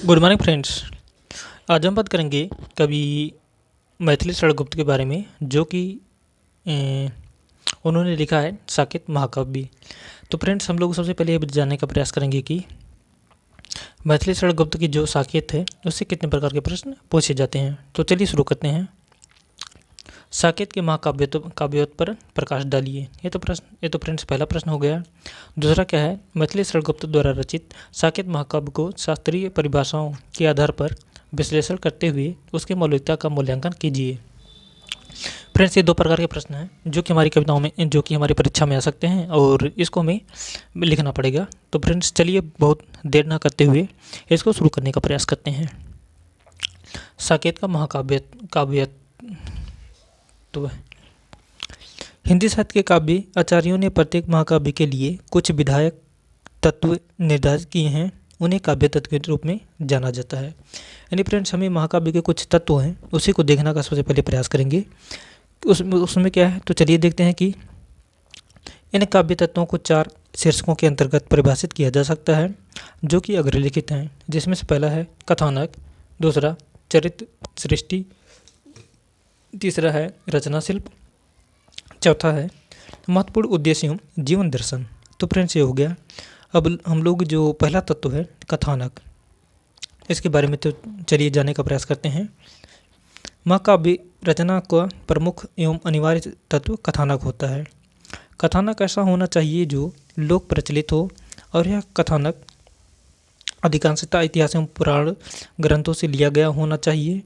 Good morning friends. आज हम बात करेंगे कवि मैथिली शरण गुप्त के बारे में, जो कि उन्होंने लिखा है साकेत महाकाव्य। तो फ्रेंड्स, हम लोग सबसे पहले ये जानने का प्रयास करेंगे कि मैथिली शरण गुप्त की जो साकेत है उससे कितने प्रकार के प्रश्न पूछे जाते हैं। तो चलिए शुरू करते हैं। साकेत के काव्योत पर प्रकाश डालिए। ये तो फ्रेंड्स पहला प्रश्न हो गया। दूसरा क्या है, मैथिली शरण गुप्त द्वारा रचित साकेत महाकाव्य को शास्त्रीय परिभाषाओं के आधार पर विश्लेषण करते हुए उसकी मौलिकता का मूल्यांकन कीजिए। फ्रेंड्स, ये दो प्रकार के प्रश्न हैं जो कि हमारी कविताओं में, जो कि हमारी परीक्षा में आ सकते हैं और इसको हमें लिखना पड़ेगा। तो फ्रेंड्स चलिए, बहुत देर ना करते हुए इसको शुरू करने का प्रयास करते हैं। साकेत का काव्य तो हिंदी साहित्य के काव्य आचार्यों ने प्रत्येक महाकाव्य के लिए कुछ विधायक तत्व निर्धारित किए हैं। उन्हें काव्य तत्व के रूप में जाना जाता है। यानी फ्रेंड्स, हमें महाकाव्य के कुछ तत्व हैं उसी को देखने का सबसे पहले प्रयास करेंगे। उसमें क्या है, तो चलिए देखते हैं कि इन काव्य तत्वों को 4 शीर्षकों के अंतर्गत परिभाषित किया जा सकता है, जो कि अग्रलिखित हैं। जिसमें से पहला है कथानक, दूसरा चरित्र सृष्टि, तीसरा है रचना शिल्प, चौथा है महत्वपूर्ण उद्देश्य एवं जीवन दर्शन। तो फ्रेंड्स, ये हो गया। अब हम लोग जो पहला तत्व है कथानक, इसके बारे में तो चलिए जानने का प्रयास करते हैं। महाकाव्य रचना का प्रमुख एवं अनिवार्य तत्व कथानक होता है। कथानक ऐसा होना चाहिए जो लोक प्रचलित हो, और यह कथानक अधिकांशतः इतिहास एवं पुराण ग्रंथों से लिया गया होना चाहिए।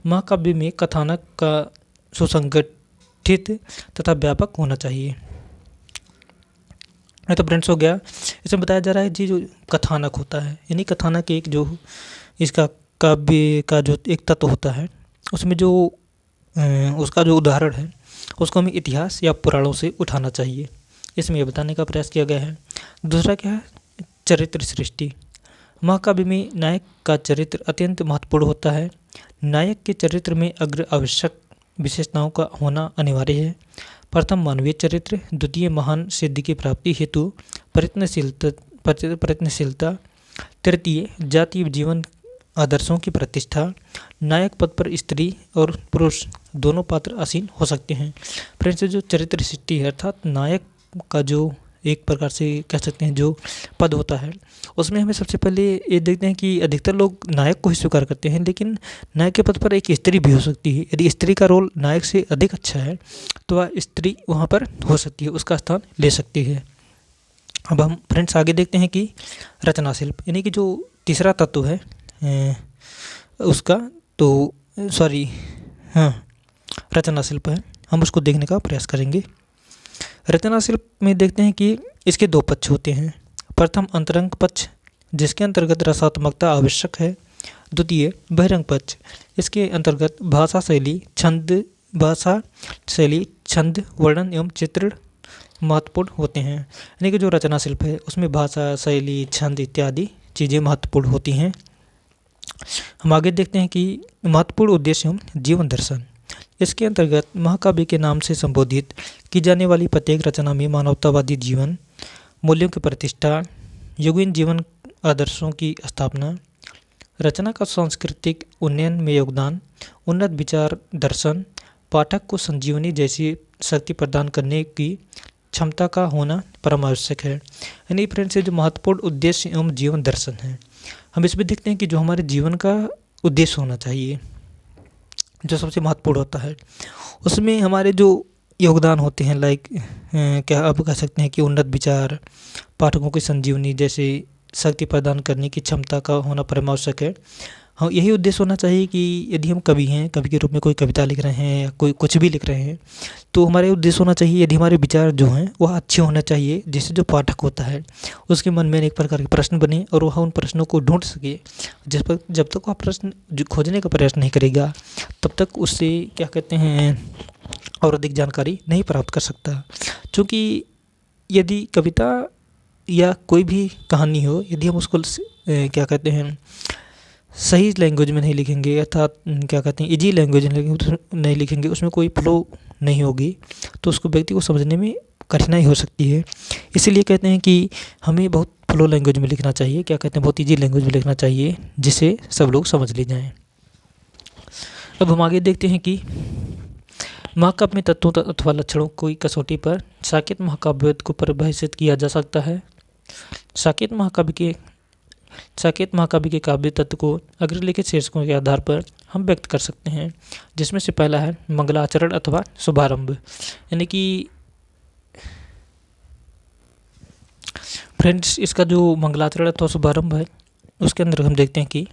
महाकाव्य में कथानक का सुसंगठित तथा व्यापक होना चाहिए। तो फ्रेंड्स हो गया। इसमें बताया जा रहा है जी, जो कथानक होता है, यानी कथानक एक जो इसका काव्य का जो एक तत्व होता है, उसमें जो उसका जो उदाहरण है उसको हमें इतिहास या पुराणों से उठाना चाहिए। इसमें यह बताने का प्रयास किया गया है। दूसरा क्या है, चरित्र सृष्टि। महाकाव्य में नायक का चरित्र अत्यंत महत्वपूर्ण होता है। नायक के चरित्र में अग्र आवश्यक विशेषताओं का होना अनिवार्य है। प्रथम मानवीय चरित्र, द्वितीय महान सिद्धि की प्राप्ति हेतु प्रयत्नशीलता, तृतीय जातीय जीवन आदर्शों की प्रतिष्ठा। नायक पद पर स्त्री और पुरुष दोनों पात्र आसीन हो सकते हैं। फ्रेंड्स, जो चरित्र सृष्टि है, अर्थात नायक का जो एक प्रकार से कह सकते हैं जो पद होता है, उसमें हमें सबसे पहले ये देखते हैं कि अधिकतर लोग नायक को ही स्वीकार करते हैं, लेकिन नायक के पद पर एक स्त्री भी हो सकती है। यदि स्त्री का रोल नायक से अधिक अच्छा है तो वह स्त्री वहाँ पर हो सकती है, उसका स्थान ले सकती है। अब हम फ्रेंड्स आगे देखते हैं कि रचना शिल्प, यानी कि जो तीसरा तत्व है उसका, तो रचना शिल्प है, हम उसको देखने का प्रयास करेंगे। रचना शिल्प में देखते हैं कि इसके 2 पक्ष होते हैं। प्रथम अंतरंग पक्ष, जिसके अंतर्गत रसात्मकता आवश्यक है। द्वितीय बहिरंग पक्ष, इसके अंतर्गत भाषा शैली, छंद, वर्णन एवं चित्रण महत्वपूर्ण होते हैं। यानी कि जो रचना शिल्प है उसमें भाषा, शैली, छंद इत्यादि चीज़ें महत्वपूर्ण होती हैं। हम आगे देखते हैं कि महत्वपूर्ण उद्देश्य एवं जीवन दर्शन। इसके अंतर्गत महाकाव्य के नाम से संबोधित की जाने वाली प्रत्येक रचना में मानवतावादी जीवन मूल्यों की प्रतिष्ठा, युगीन जीवन आदर्शों की स्थापना, रचना का सांस्कृतिक उन्नयन में योगदान, उन्नत विचार दर्शन, पाठक को संजीवनी जैसी शक्ति प्रदान करने की क्षमता का होना परम आवश्यक है। यानी फ्रेंड्स, जो महत्वपूर्ण उद्देश्य एवं जीवन दर्शन है, हम इसमें देखते हैं कि जो हमारे जीवन का उद्देश्य होना चाहिए, जो सबसे महत्वपूर्ण होता है, उसमें हमारे जो योगदान होते हैं, लाइक क्या आप कह सकते हैं कि उन्नत विचार, पाठकों की संजीवनी जैसे शक्ति प्रदान करने की क्षमता का होना परमावश्यक है। हाँ, यही उद्देश्य होना चाहिए कि यदि हम कवि हैं, कवि के रूप में कोई कविता लिख रहे हैं या कोई कुछ भी लिख रहे हैं, तो हमारे उद्देश्य होना चाहिए, यदि हमारे विचार जो हैं वह अच्छे होना चाहिए, जिससे जो पाठक होता है उसके मन में एक प्रकार के प्रश्न बने और वह उन प्रश्नों को ढूंढ सके। जब तक वह प्रश्न खोजने का प्रयास नहीं करेगा, तब तक उससे क्या कहते हैं और अधिक जानकारी नहीं प्राप्त कर सकता। क्योंकि यदि कविता या कोई भी कहानी हो, यदि हम उसको क्या कहते हैं सही लैंग्वेज में नहीं लिखेंगे, अर्थात क्या कहते हैं इजी लैंग्वेज नहीं लिखेंगे, उसमें कोई फ्लो नहीं होगी, तो उसको व्यक्ति को समझने में कठिनाई हो सकती है। इसीलिए कहते हैं कि हमें बहुत फ्लो लैंग्वेज में लिखना चाहिए, क्या कहते हैं, बहुत ईजी लैंग्वेज में लिखना चाहिए जिसे सब लोग समझ ले जाएं। अब हम आगे देखते हैं कि महाकाव्य में तत्वों अथवा लक्षणों की कसौटी पर साकेत महाकाव्य को परिभाषित किया जा सकता है। साकेत महाकाव्य के काव्य तत्व को अग्रलिखित शीर्षकों के आधार पर हम व्यक्त कर सकते हैं, जिसमें से पहला है मंगलाचरण अथवा शुभारंभ। यानी कि फ्रेंड्स, इसका जो मंगलाचरण अथवा शुभारंभ है उसके अंदर हम देखते हैं कि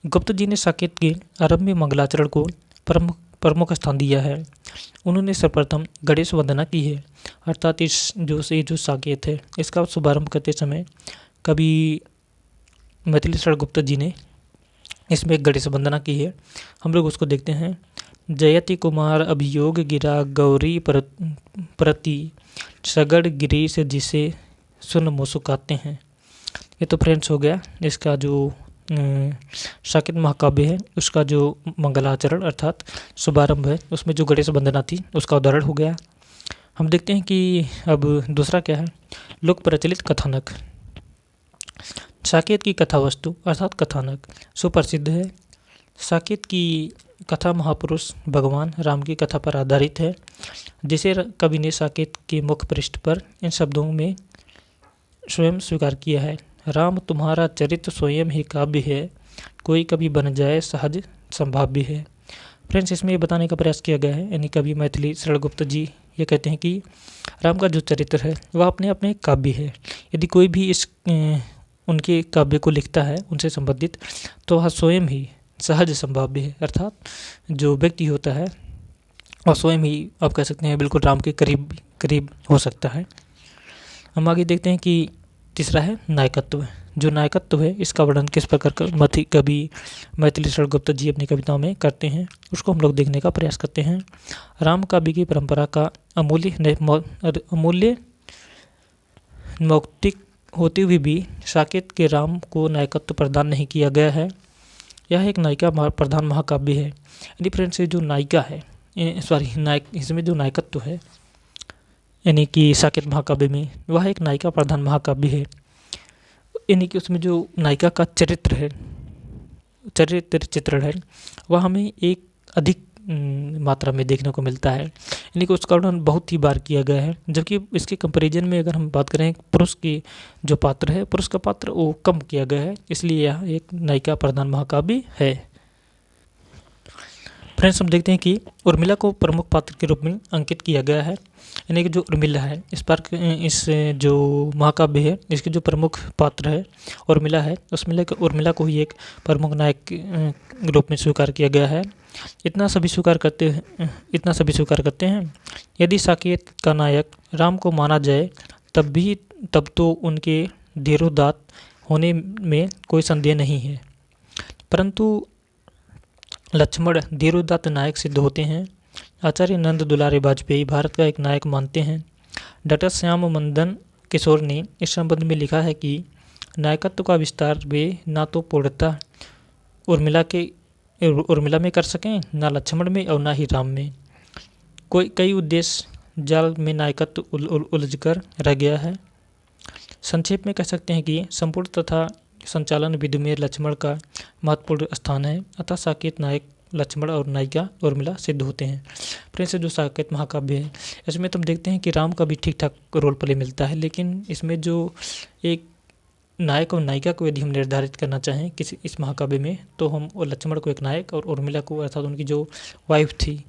गुप्त जी ने साकेत के आरंभ में मंगलाचरण को प्रमुख स्थान दिया है। उन्होंने सर्वप्रथम गणेश वंदना की है, अर्थात इस जो साकेत है इसका शुभारंभ करते समय कवि मैथिली शरण गुप्त जी ने इसमें गणेश वंदना की है। हम लोग उसको देखते हैं। जयति कुमार अभियोग गिरा गौरी प्रति सगड़ गिरीश जिसे सुन मुस्कुराते हैं। ये तो फ्रेंड्स हो गया इसका जो साकेत महाकाव्य है उसका जो मंगलाचरण अर्थात शुभारंभ है, उसमें जो गणेश वंदना थी उसका उदाहरण हो गया। हम देखते हैं कि अब दूसरा क्या है, लोक प्रचलित कथानक। साकेत की कथा वस्तु अर्थात कथानक सुप्रसिद्ध है। साकेत की कथा महापुरुष भगवान राम की कथा पर आधारित है, जिसे कवि ने साकेत के मुख पृष्ठ पर इन शब्दों में स्वयं स्वीकार किया है। राम तुम्हारा चरित्र स्वयं ही काव्य है, कोई कभी बन जाए सहज संभाव्य है। फ्रेंड्स, इसमें ये बताने का प्रयास किया गया है, यानी कवि मैथिली शरण गुप्त जी ये कहते हैं कि राम का जो चरित्र है वह अपने आप में एक काव्य है। यदि कोई भी इस उनके काव्य को लिखता है उनसे संबंधित, तो वह स्वयं ही सहज संभाव्य है, अर्थात जो व्यक्ति होता है वह स्वयं ही आप कह सकते हैं बिल्कुल राम के करीब हो सकता है। हम आगे देखते हैं कि तीसरा है नायकत्व। जो नायकत्व है इसका वर्णन किस प्रकार कवि मैथिली शरण गुप्त जी अपनी कविताओं में करते हैं उसको हम लोग देखने का प्रयास करते हैं। राम काव्य की परंपरा का अमूल्य मौक्तिक होते हुए भी साकेत के राम को नायकत्व प्रदान नहीं किया गया है। यह एक नायिका प्रधान महाकाव्य है। यदि फ्रेंड्स जो नायिका है इसमें जो नायकत्व है यानी कि साकेत महाकाव्य में वह एक नायिका प्रधान महाकाव्य है। यानी कि उसमें जो नायिका का चरित्र चित्रण है वह हमें एक अधिक मात्रा में देखने को मिलता है, यानी कि उसका वर्णन बहुत ही बार किया गया है। जबकि इसके कंपैरिजन में अगर हम बात करें पुरुष की जो पात्र है, पुरुष का पात्र वो कम किया गया है, इसलिए यह एक नायिका प्रधान महाकाव्य है। फ्रेंड्स, हम देखते हैं कि उर्मिला को प्रमुख पात्र के रूप में अंकित किया गया है। यानी कि जो उर्मिला है इस जो महाकाव्य है इसके जो प्रमुख पात्र है उर्मिला है, उर्मिला को ही एक प्रमुख नायक रूप में स्वीकार किया गया है। इतना सभी स्वीकार करते हैं। यदि साकेत का नायक राम को माना जाए तब तो उनके धीरोदात्त होने में कोई संदेह नहीं है, परंतु लक्ष्मण धीरोदात्त नायक सिद्ध होते हैं। आचार्य नंद दुलारे वाजपेयी भारत का एक नायक मानते हैं। डॉक्टर श्याम मंदन किशोर ने इस संबंध में लिखा है कि नायकत्व का विस्तार वे ना तो पूर्णतः उर्मिला में कर सकें, ना लक्ष्मण में और ना ही राम में। कई उद्देश्य जाल में नायकत्व उलझकर रह गया है। संक्षेप में कह सकते हैं कि संपूर्ण तथा संचालन विधि में लक्ष्मण का महत्वपूर्ण स्थान है, अतः साकेत नायक लक्ष्मण और नायिका उर्मिला सिद्ध होते हैं। फ्रेंड्स, जो साकेत महाकाव्य है इसमें तुम देखते हैं कि राम का भी ठीक ठाक रोल प्ले मिलता है, लेकिन इसमें जो एक नायक और नायिका को यदि हम निर्धारित करना चाहें किसी इस महाकाव्य में, तो हम लक्ष्मण को एक नायक और उर्मिला को अर्थात उनकी जो वाइफ थी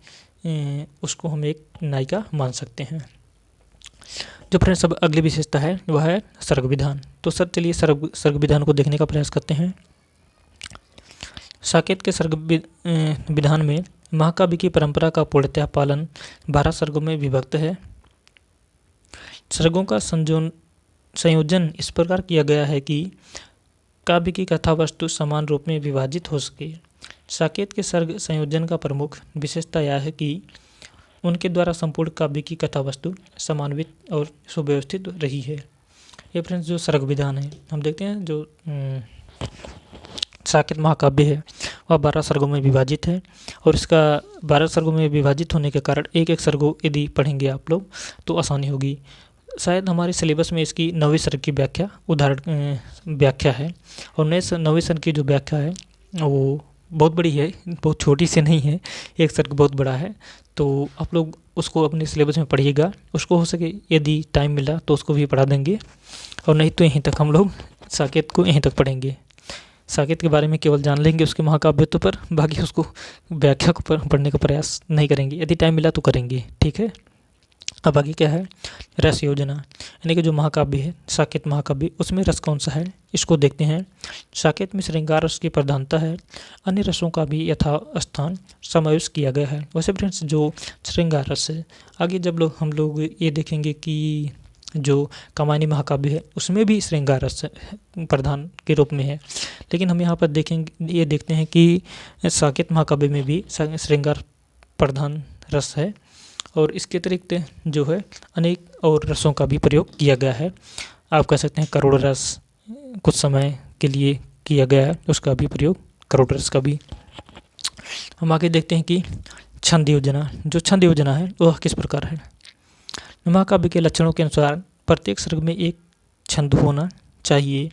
उसको हम एक नायिका मान सकते हैं। जो फ्रेंड्स अब अगली विशेषता है वह है सर्ग विधान। तो सर चलिए सर्ग विधान को देखने का प्रयास करते हैं। साकेत के सर्ग विधान में महाकाव्य की परंपरा का पूर्णतः पालन 12 सर्गों में विभक्त है। सर्गों का संयोजन इस प्रकार किया गया है कि काव्य की कथा वस्तु समान रूप में विभाजित हो सके। साकेत के सर्ग संयोजन का प्रमुख विशेषता यह है कि उनके द्वारा संपूर्ण काव्य की कथा वस्तु समान्वित और सुव्यवस्थित रही है। ये फ्रेंड्स जो सर्ग विधान है हम देखते हैं जो साकेत महाकाव्य है वह 12 सर्गों में विभाजित है। और इसका 12 सर्गों में विभाजित होने के कारण एक एक सर्गों यदि पढ़ेंगे आप लोग तो आसानी होगी। शायद हमारे सिलेबस में इसकी 9वें सर्ग की व्याख्या व्याख्या है। और 9वें सर्ग की जो व्याख्या है वो बहुत बड़ी है, बहुत छोटी सी नहीं है, एक सर्ग बहुत बड़ा है। तो आप लोग उसको अपने सिलेबस में पढ़िएगा। उसको हो सके यदि टाइम मिला तो उसको भी पढ़ा देंगे, और नहीं तो यहीं तक हम लोग साकेत को यहीं तक पढ़ेंगे। साकेत के बारे में केवल जान लेंगे उसके महाकाव्यत्व पर, बाकी उसको व्याख्या को पढ़ने का प्रयास नहीं करेंगे। यदि टाइम मिला तो करेंगे, ठीक है। अब आगे क्या है, रस योजना, यानी कि जो महाकाव्य है साकेत महाकाव्य, उसमें रस कौन सा है इसको देखते हैं। साकेत में श्रृंगार रस की प्रधानता है, अन्य रसों का भी यथास्थान समावेश किया गया है। वैसे फ्रेंड्स जो श्रृंगार रस है, आगे जब हम लोग ये देखेंगे कि जो कामायनी महाकाव्य है उसमें भी श्रृंगार रस प्रधान के रूप में है, लेकिन हम यहाँ पर ये देखते हैं कि साकेत महाकाव्य में भी श्रृंगार प्रधान रस है। और इसके अतिरिक्त जो है अनेक और रसों का भी प्रयोग किया गया है। आप कह सकते हैं करुण रस कुछ समय के लिए किया गया है, उसका भी प्रयोग, करुण रस का भी। हम आगे देखते हैं कि छंद योजना, जो छंद योजना है वह किस प्रकार है। महाकाव्य के लक्षणों के अनुसार प्रत्येक सर्ग में एक छंद होना चाहिए।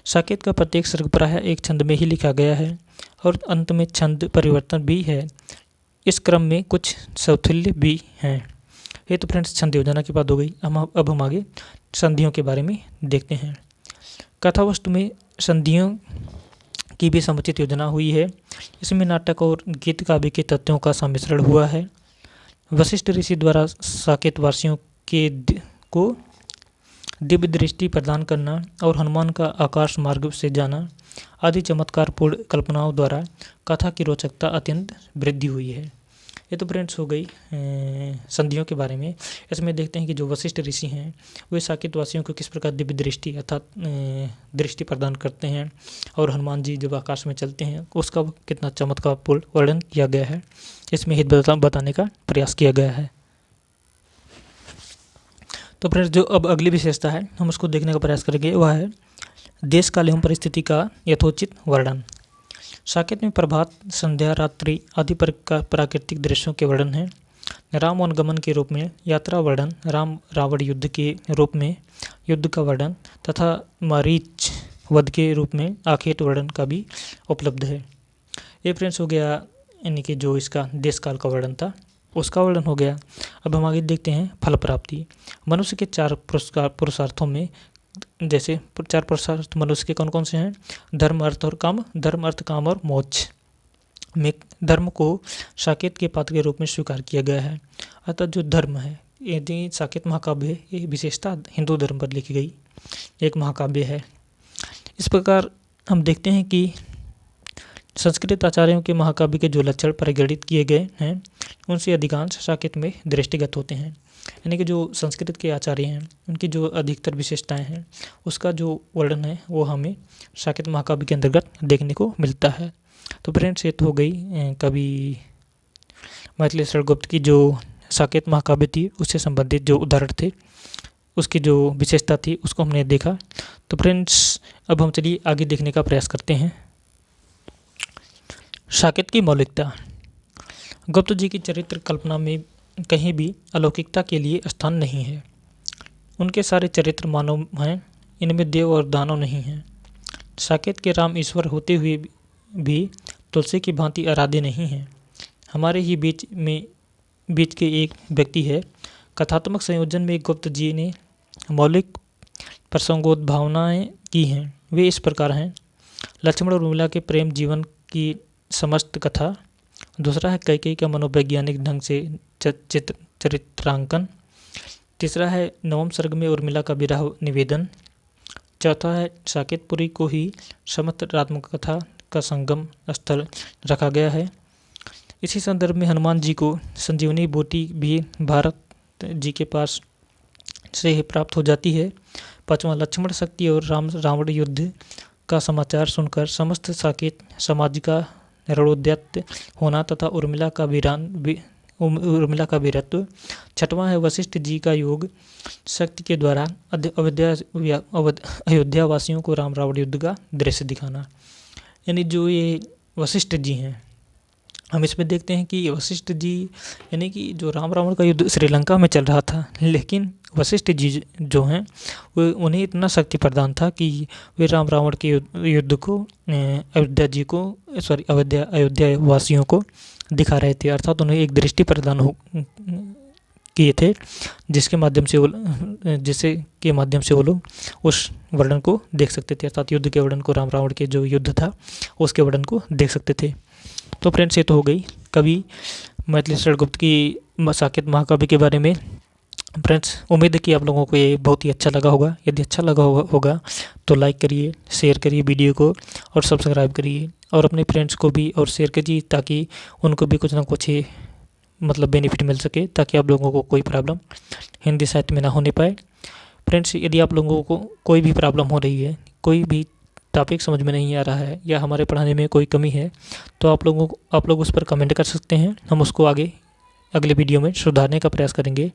साकेत का प्रत्येक सर्ग प्रायः एक छंद में ही लिखा गया है और अंत में छंद परिवर्तन भी है। इस क्रम में कुछ सौतुल्य भी हैं। ये तो फ्रेंड्स छंद योजना की बात हो गई। अब हम आगे संधियों के बारे में देखते हैं। कथा वस्तु में संधियों की भी समुचित योजना हुई है। इसमें नाटक और गीत काव्य के तत्वों का सम्मिश्रण हुआ है। वशिष्ठ ऋषि द्वारा साकेत वासियों को दिव्य दृष्टि प्रदान करना और हनुमान का आकाश मार्ग से जाना आदि चमत्कारपूर्ण कल्पनाओं द्वारा कथा की रोचकता अत्यंत वृद्धि हुई है। ये तो फ्रेंड्स हो गई संधियों के बारे में। इसमें देखते हैं कि जो वशिष्ठ ऋषि हैं वे साकेत वासियों को किस प्रकार दिव्य दृष्टि अर्थात दृष्टि प्रदान करते हैं, और हनुमान जी जब आकाश में चलते हैं उसका कितना चमत्कारपूर्ण वर्णन किया गया है, इसमें हित बताने का प्रयास किया गया है। तो फ्रेंड्स जो अब अगली विशेषता है हम उसको देखने का प्रयास करेंगे, वह है देश काल एवं परिस्थिति का यथोचित वर्णन। साकेत में प्रभात, संध्या, रात्रि आदि प्राकृतिक दृश्यों के वर्णन है। राम वनगमन के रूप में यात्रा वर्णन, राम रावण युद्ध के रूप में युद्ध का वर्णन तथा मारीच वध के रूप में आखेट वर्णन का भी उपलब्ध है। ये फ्रेंड्स हो गया यानी कि जो इसका देश काल का वर्णन था उसका वर्णन हो गया। अब हम आगे देखते हैं फल प्राप्ति। मनुष्य के 4 पुरुषार्थों में, जैसे 4 पुरुषार्थ मनुष्य के कौन कौन से हैं, धर्म अर्थ और काम, धर्म अर्थ काम और मोक्ष में धर्म को साकेत के पात्र के रूप में स्वीकार किया गया है। अतः जो धर्म है, यदि साकेत महाकाव्य है ये विशेषता हिंदू धर्म पर लिखी गई एक महाकाव्य है। इस प्रकार हम देखते हैं कि संस्कृत आचार्यों के महाकाव्य के जो लक्षण परिगणित किए गए हैं उनसे अधिकांश साकेत में दृष्टिगत होते हैं। यानी कि जो संस्कृत के आचार्य हैं उनकी जो अधिकतर विशेषताएं हैं उसका जो वर्णन है वो हमें साकेत महाकाव्य के अंतर्गत देखने को मिलता है। तो फ्रेंड्स ये तो हो गई कवि मैथिली गुप्त की जो साकेत महाकाव्य थी उससे संबंधित जो उदाहरण थे उसकी जो विशेषता थी उसको हमने देखा। तो फ्रेंड्स अब हम चलिए आगे देखने का प्रयास करते हैं। साकेत की मौलिकता। गुप्त जी की चरित्र कल्पना में कहीं भी अलौकिकता के लिए स्थान नहीं है। उनके सारे चरित्र मानव हैं, इनमें देव और दानव नहीं हैं। साकेत के राम ईश्वर होते हुए भी तुलसी की भांति आराध्य नहीं हैं। हमारे ही बीच के एक व्यक्ति है। कथात्मक संयोजन में गुप्त जी ने मौलिक प्रसंगोद्भावनाएं की हैं। वे इस प्रकार हैं। लक्ष्मण और उर्मिला के प्रेम जीवन की समस्त कथा। दूसरा है कैकेयी का मनोवैज्ञानिक ढंग से चरित्रांकन। तीसरा है 9वें सर्ग में उर्मिला का विरह निवेदन। चौथा है साकेतपुरी को ही समस्त आत्मकथा का संगम स्थल रखा गया है। इसी संदर्भ में हनुमान जी को संजीवनी बूटी भी भारत जी के पास से ही प्राप्त हो जाती है। पांचवा लक्ष्मण शक्ति और रावण युद्ध का समाचार सुनकर समस्त साकेत समाज का रणोद्यत होना तथा उर्मिला का वीरत्व। छठवां है वशिष्ठ जी का योग शक्ति के द्वारा अयोध्या वासियों को राम रावण युद्ध का दृश्य दिखाना। यानी जो ये वशिष्ठ जी हैं। हम इसमें देखते हैं कि वशिष्ठ जी यानी कि जो राम रावण का युद्ध श्रीलंका में चल रहा था, लेकिन वशिष्ठ जी जो हैं वो उन्हें इतना शक्ति प्रदान था कि वे राम रावण के युद्ध को अयोध्या वासियों को दिखा रहे थे, अर्थात उन्हें एक दृष्टि प्रदान हो किए थे जिसके माध्यम से वो लोग उस वर्णन को देख सकते थे, अर्थात युद्ध के वर्णन को, राम रावण के जो युद्ध था उसके वर्णन को देख सकते थे। तो फ्रेंड्स ये तो हो गई कवि मैथिली शरण गुप्त की साकेत महाकाव्य के बारे में। फ्रेंड्स उम्मीद है कि आप लोगों को ये बहुत ही अच्छा लगा होगा। यदि अच्छा लगा होगा तो लाइक करिए, शेयर करिए वीडियो को और सब्सक्राइब करिए और अपने फ्रेंड्स को भी और शेयर कीजिए ताकि उनको भी कुछ ना कुछ मतलब बेनिफिट मिल सके, ताकि आप लोगों को कोई प्रॉब्लम हिंदी साहित्य में ना होने पाए। फ्रेंड्स यदि आप लोगों को कोई भी प्रॉब्लम हो रही है, कोई भी टॉपिक समझ में नहीं आ रहा है या हमारे पढ़ाने में कोई कमी है तो आप लोग उस पर कमेंट कर सकते हैं। हम उसको अगले वीडियो में सुधारने का प्रयास करेंगे।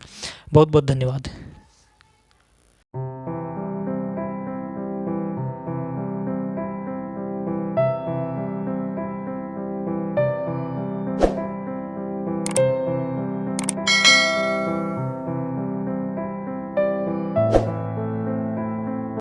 बहुत बहुत धन्यवाद।